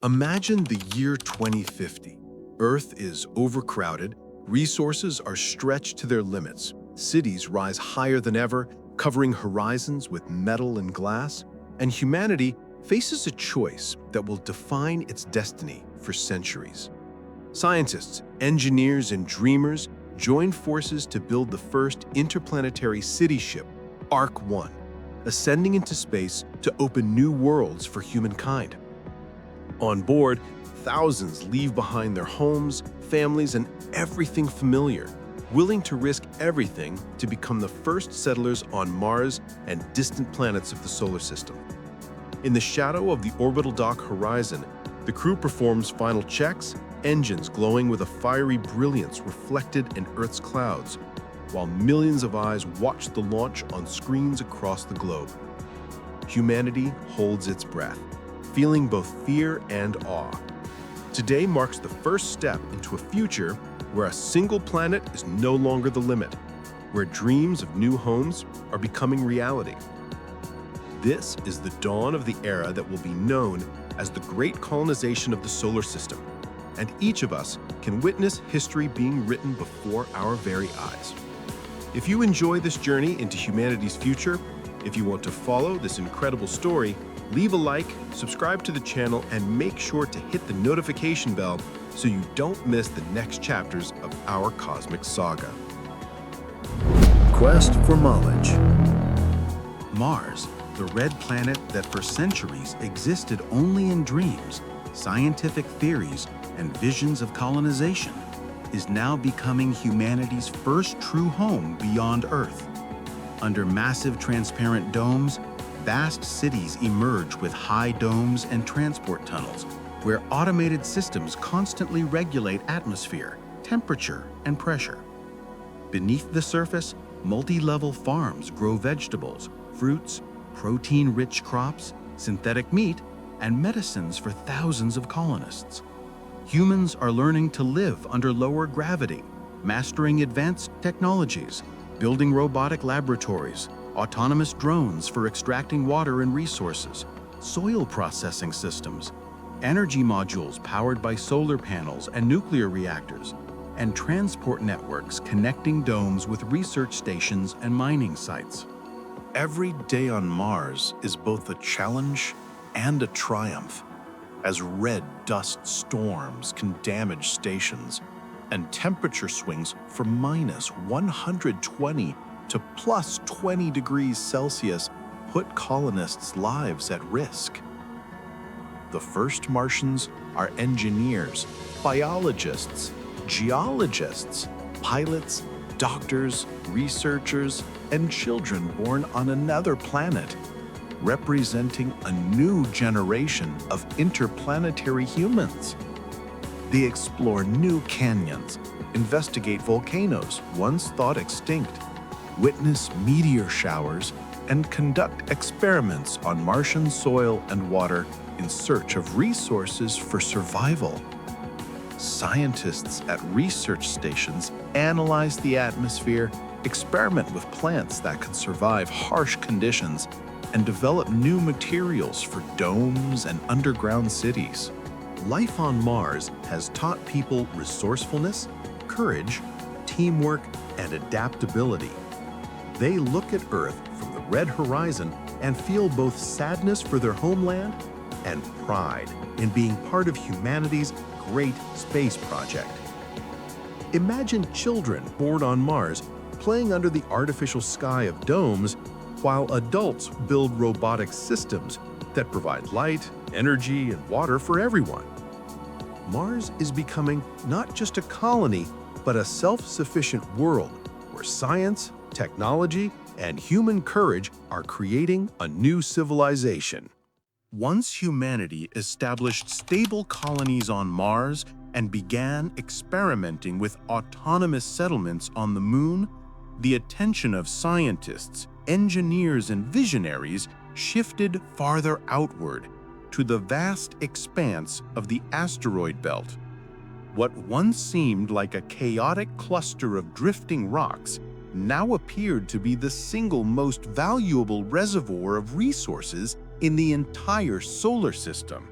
Imagine the year 2050. Earth is overcrowded, resources are stretched to their limits, cities rise higher than ever, covering horizons with metal and glass, and humanity faces a choice that will define its destiny for centuries. Scientists, engineers, and dreamers join forces to build the first interplanetary city ship, Ark-1, ascending into space to open new worlds for humankind. On board, thousands leave behind their homes, families, and everything familiar, willing to risk everything to become the first settlers on Mars and distant planets of the solar system. In the shadow of the orbital dock horizon, the crew performs final checks, engines glowing with a fiery brilliance reflected in Earth's clouds, while millions of eyes watch the launch on screens across the globe. Humanity holds its breath, feeling both fear and awe. Today marks the first step into a future where a single planet is no longer the limit, where dreams of new homes are becoming reality. This is the dawn of the era that will be known as the Great Colonization of the solar system, and each of us can witness history being written before our very eyes. If you enjoy this journey into humanity's future, if you want to follow this incredible story, leave a like, subscribe to the channel, and make sure to hit the notification bell so you don't miss the next chapters of our cosmic saga. Quest for knowledge. Mars, the red planet that for centuries existed only in dreams, scientific theories, and visions of colonization, is now becoming humanity's first true home beyond Earth. Under massive transparent domes, vast cities emerge with high domes and transport tunnels, where automated systems constantly regulate atmosphere, temperature, and pressure. Beneath the surface, multi-level farms grow vegetables, fruits, protein-rich crops, synthetic meat, and medicines for thousands of colonists. Humans are learning to live under lower gravity, mastering advanced technologies, building robotic laboratories, autonomous drones for extracting water and resources, soil processing systems, energy modules powered by solar panels and nuclear reactors, and transport networks connecting domes with research stations and mining sites. Every day on Mars is both a challenge and a triumph, as red dust storms can damage stations and temperature swings from -120 to +20 degrees Celsius put colonists' lives at risk. The first Martians are engineers, biologists, geologists, pilots, doctors, researchers, and children born on another planet, representing a new generation of interplanetary humans. They explore new canyons, investigate volcanoes once thought extinct, witness meteor showers, and conduct experiments on Martian soil and water in search of resources for survival. Scientists at research stations analyze the atmosphere, experiment with plants that can survive harsh conditions, and develop new materials for domes and underground cities. Life on Mars has taught people resourcefulness, courage, teamwork, and adaptability. They look at Earth from the red horizon and feel both sadness for their homeland and pride in being part of humanity's great space project. Imagine children born on Mars playing under the artificial sky of domes while adults build robotic systems that provide light, energy, and water for everyone. Mars is becoming not just a colony, but a self-sufficient world where science, technology, and human courage are creating a new civilization. Once humanity established stable colonies on Mars and began experimenting with autonomous settlements on the Moon, the attention of scientists, engineers, and visionaries shifted farther outward to the vast expanse of the asteroid belt. What once seemed like a chaotic cluster of drifting rocks now appeared to be the single most valuable reservoir of resources in the entire solar system.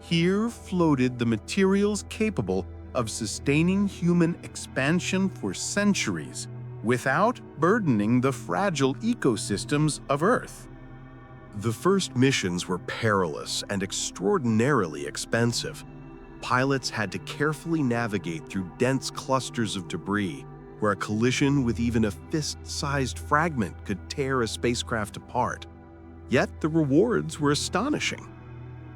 Here floated the materials capable of sustaining human expansion for centuries without burdening the fragile ecosystems of Earth. The first missions were perilous and extraordinarily expensive. Pilots had to carefully navigate through dense clusters of debris, where a collision with even a fist-sized fragment could tear a spacecraft apart. Yet the rewards were astonishing.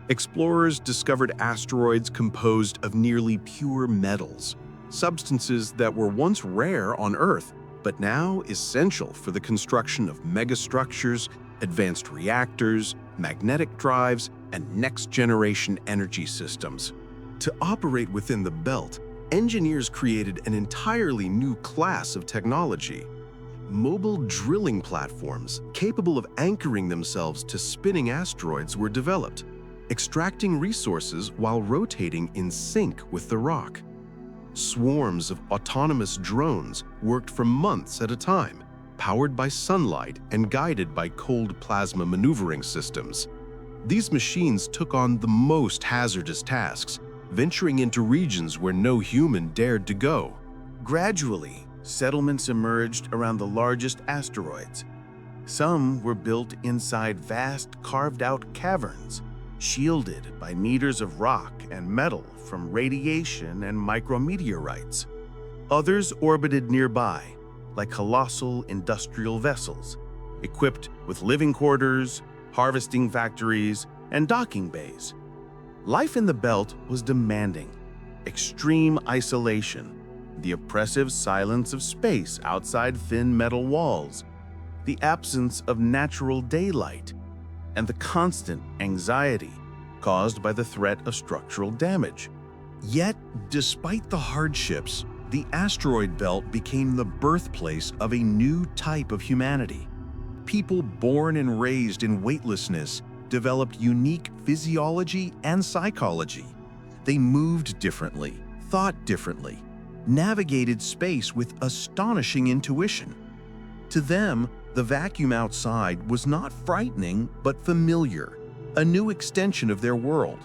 Explorers discovered asteroids composed of nearly pure metals, substances that were once rare on Earth, but now essential for the construction of megastructures, advanced reactors, magnetic drives, and next-generation energy systems. To operate within the belt, engineers created an entirely new class of technology. Mobile drilling platforms capable of anchoring themselves to spinning asteroids were developed, extracting resources while rotating in sync with the rock. Swarms of autonomous drones worked for months at a time, powered by sunlight and guided by cold plasma maneuvering systems. These machines took on the most hazardous tasks, venturing into regions where no human dared to go. Gradually, settlements emerged around the largest asteroids. Some were built inside vast carved-out caverns, shielded by meters of rock and metal from radiation and micrometeorites. Others orbited nearby, like colossal industrial vessels, equipped with living quarters, harvesting factories, and docking bays. Life in the belt was demanding. Extreme isolation, the oppressive silence of space outside thin metal walls, the absence of natural daylight, and the constant anxiety caused by the threat of structural damage. Yet, despite the hardships, the asteroid belt became the birthplace of a new type of humanity. People born and raised in weightlessness developed unique physiology and psychology. They moved differently, thought differently, navigated space with astonishing intuition. To them, the vacuum outside was not frightening but familiar, a new extension of their world.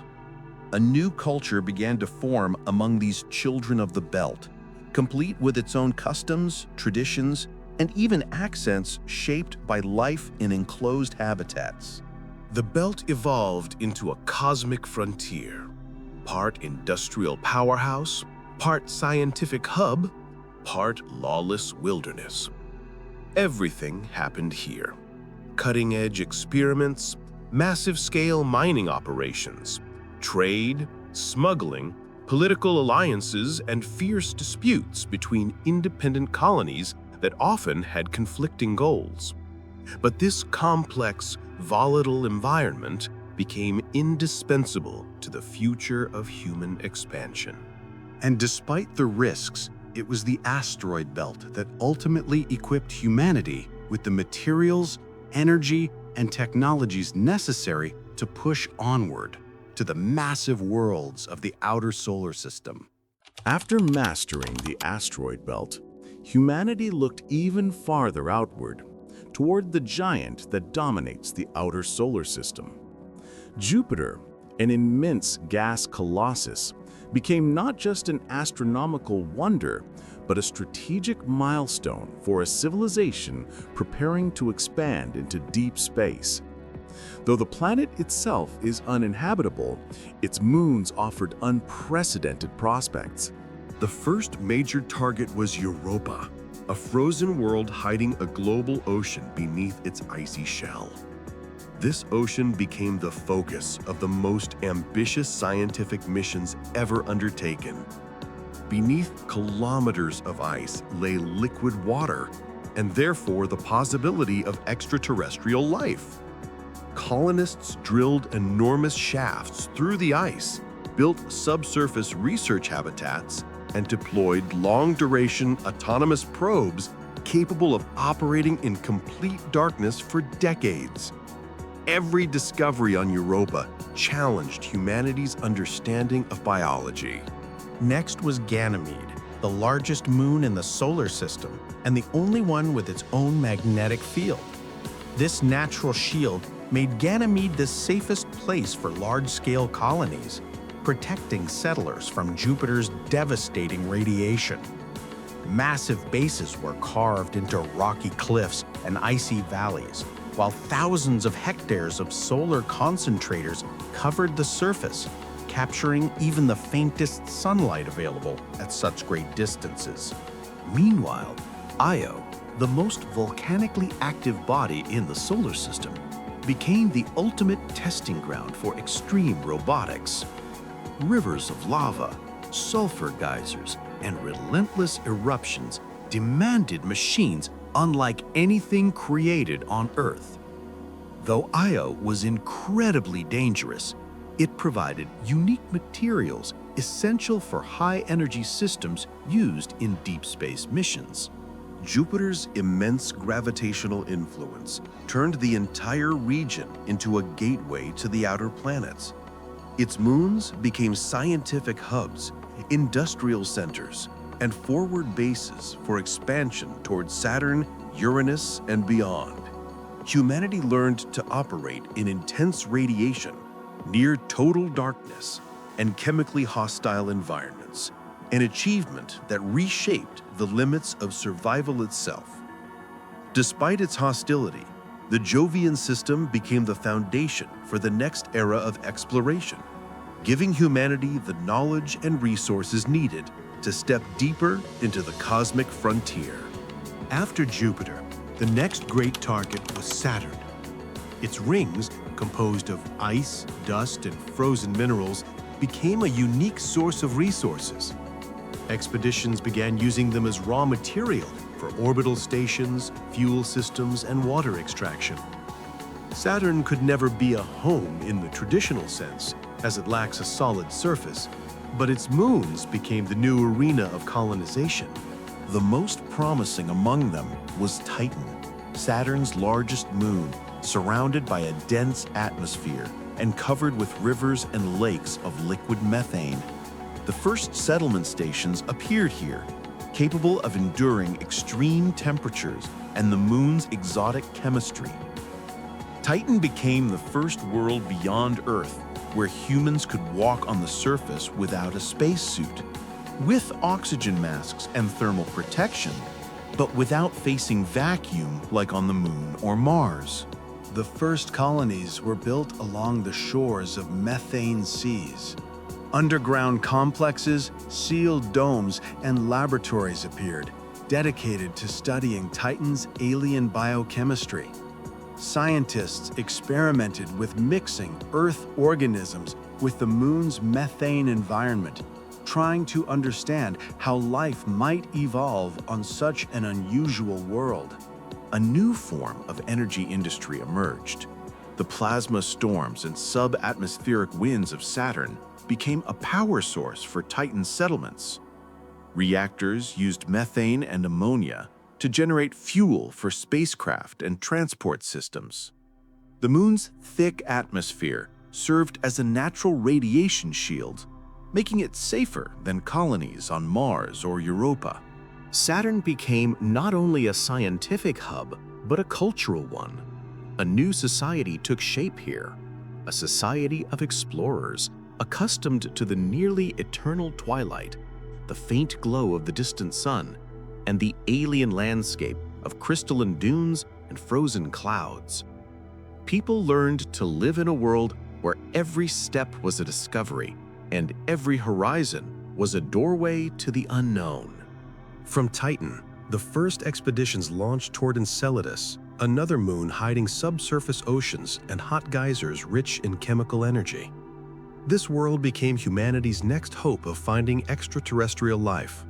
A new culture began to form among these children of the belt, complete with its own customs, traditions, and even accents shaped by life in enclosed habitats. The belt evolved into a cosmic frontier, part industrial powerhouse, part scientific hub, part lawless wilderness. Everything happened here. Cutting-edge experiments, massive-scale mining operations, trade, smuggling, political alliances, and fierce disputes between independent colonies that often had conflicting goals. But this complex, volatile environment became indispensable to the future of human expansion. And despite the risks, it was the asteroid belt that ultimately equipped humanity with the materials, energy, and technologies necessary to push onward to the massive worlds of the outer solar system. After mastering the asteroid belt, humanity looked even farther outward, toward the giant that dominates the outer solar system. Jupiter, an immense gas colossus, became not just an astronomical wonder, but a strategic milestone for a civilization preparing to expand into deep space. Though the planet itself is uninhabitable, its moons offered unprecedented prospects. The first major target was Europa, a frozen world hiding a global ocean beneath its icy shell. This ocean became the focus of the most ambitious scientific missions ever undertaken. Beneath kilometers of ice lay liquid water, and therefore the possibility of extraterrestrial life. Colonists drilled enormous shafts through the ice, built subsurface research habitats, and deployed long-duration autonomous probes capable of operating in complete darkness for decades. Every discovery on Europa challenged humanity's understanding of biology. Next was Ganymede, the largest moon in the solar system and the only one with its own magnetic field. This natural shield made Ganymede the safest place for large-scale colonies, protecting settlers from Jupiter's devastating radiation. Massive bases were carved into rocky cliffs and icy valleys, while thousands of hectares of solar concentrators covered the surface, capturing even the faintest sunlight available at such great distances. Meanwhile, Io, the most volcanically active body in the solar system, became the ultimate testing ground for extreme robotics. Rivers of lava, sulfur geysers, and relentless eruptions demanded machines unlike anything created on Earth. Though Io was incredibly dangerous, it provided unique materials essential for high-energy systems used in deep space missions. Jupiter's immense gravitational influence turned the entire region into a gateway to the outer planets. Its moons became scientific hubs, industrial centers, and forward bases for expansion towards Saturn, Uranus, and beyond. Humanity learned to operate in intense radiation, near total darkness, and chemically hostile environments, an achievement that reshaped the limits of survival itself. Despite its hostility, the Jovian system became the foundation for the next era of exploration, giving humanity the knowledge and resources needed to step deeper into the cosmic frontier. After Jupiter, the next great target was Saturn. Its rings, composed of ice, dust, and frozen minerals, became a unique source of resources. Expeditions began using them as raw material for orbital stations, fuel systems, and water extraction. Saturn could never be a home in the traditional sense, as it lacks a solid surface, but its moons became the new arena of colonization. The most promising among them was Titan, Saturn's largest moon, surrounded by a dense atmosphere and covered with rivers and lakes of liquid methane. The first settlement stations appeared here, capable of enduring extreme temperatures and the moon's exotic chemistry. Titan became the first world beyond Earth where humans could walk on the surface without a spacesuit, with oxygen masks and thermal protection, but without facing vacuum like on the Moon or Mars. The first colonies were built along the shores of methane seas. Underground complexes, sealed domes, and laboratories appeared, dedicated to studying Titan's alien biochemistry. Scientists experimented with mixing Earth organisms with the Moon's methane environment, trying to understand how life might evolve on such an unusual world. A new form of energy industry emerged. The plasma storms and sub-atmospheric winds of Saturn became a power source for Titan's settlements. Reactors used methane and ammonia to generate fuel for spacecraft and transport systems. The Moon's thick atmosphere served as a natural radiation shield, making it safer than colonies on Mars or Europa. Saturn became not only a scientific hub, but a cultural one. A new society took shape here, a society of explorers accustomed to the nearly eternal twilight, the faint glow of the distant sun, and the alien landscape of crystalline dunes and frozen clouds. People learned to live in a world where every step was a discovery and every horizon was a doorway to the unknown. From Titan, the first expeditions launched toward Enceladus, another moon hiding subsurface oceans and hot geysers rich in chemical energy. This world became humanity's next hope of finding extraterrestrial life.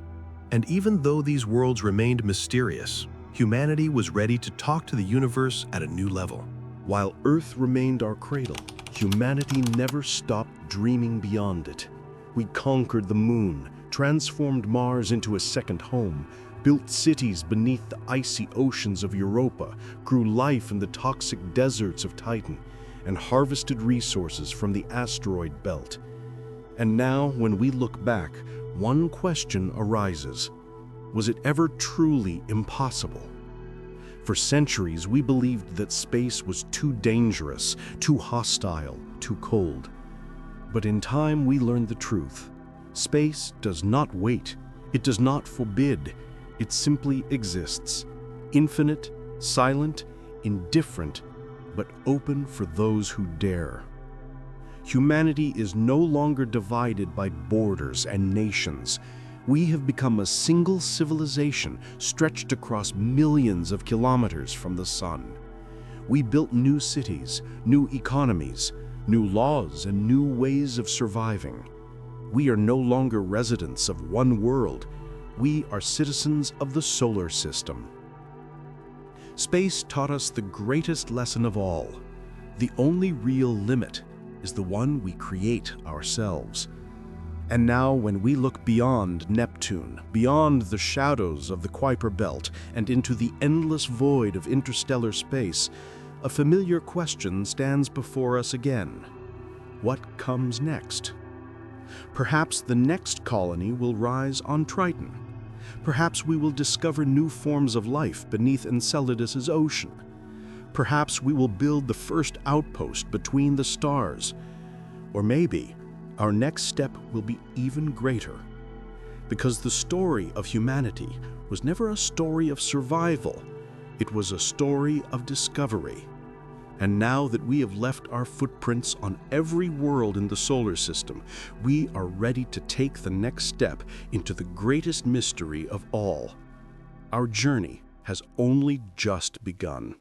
And even though these worlds remained mysterious, humanity was ready to talk to the universe at a new level. While Earth remained our cradle, humanity never stopped dreaming beyond it. We conquered the moon, transformed Mars into a second home, built cities beneath the icy oceans of Europa, grew life in the toxic deserts of Titan, and harvested resources from the asteroid belt. And now, when we look back, one question arises: was it ever truly impossible? For centuries, we believed that space was too dangerous, too hostile, too cold. But in time we learned the truth. Space does not wait. It does not forbid. It simply exists. Infinite, silent, indifferent, but open for those who dare. Humanity is no longer divided by borders and nations. We have become a single civilization stretched across millions of kilometers from the sun. We built new cities, new economies, new laws, and new ways of surviving. We are no longer residents of one world. We are citizens of the solar system. Space taught us the greatest lesson of all. The only real limit is the one we create ourselves. And now, when we look beyond Neptune, beyond the shadows of the Kuiper Belt, and into the endless void of interstellar space, a familiar question stands before us again. What comes next? Perhaps the next colony will rise on Triton. Perhaps we will discover new forms of life beneath Enceladus's ocean. Perhaps we will build the first outpost between the stars. Or maybe our next step will be even greater. Because the story of humanity was never a story of survival. It was a story of discovery. And now that we have left our footprints on every world in the solar system, we are ready to take the next step into the greatest mystery of all. Our journey has only just begun.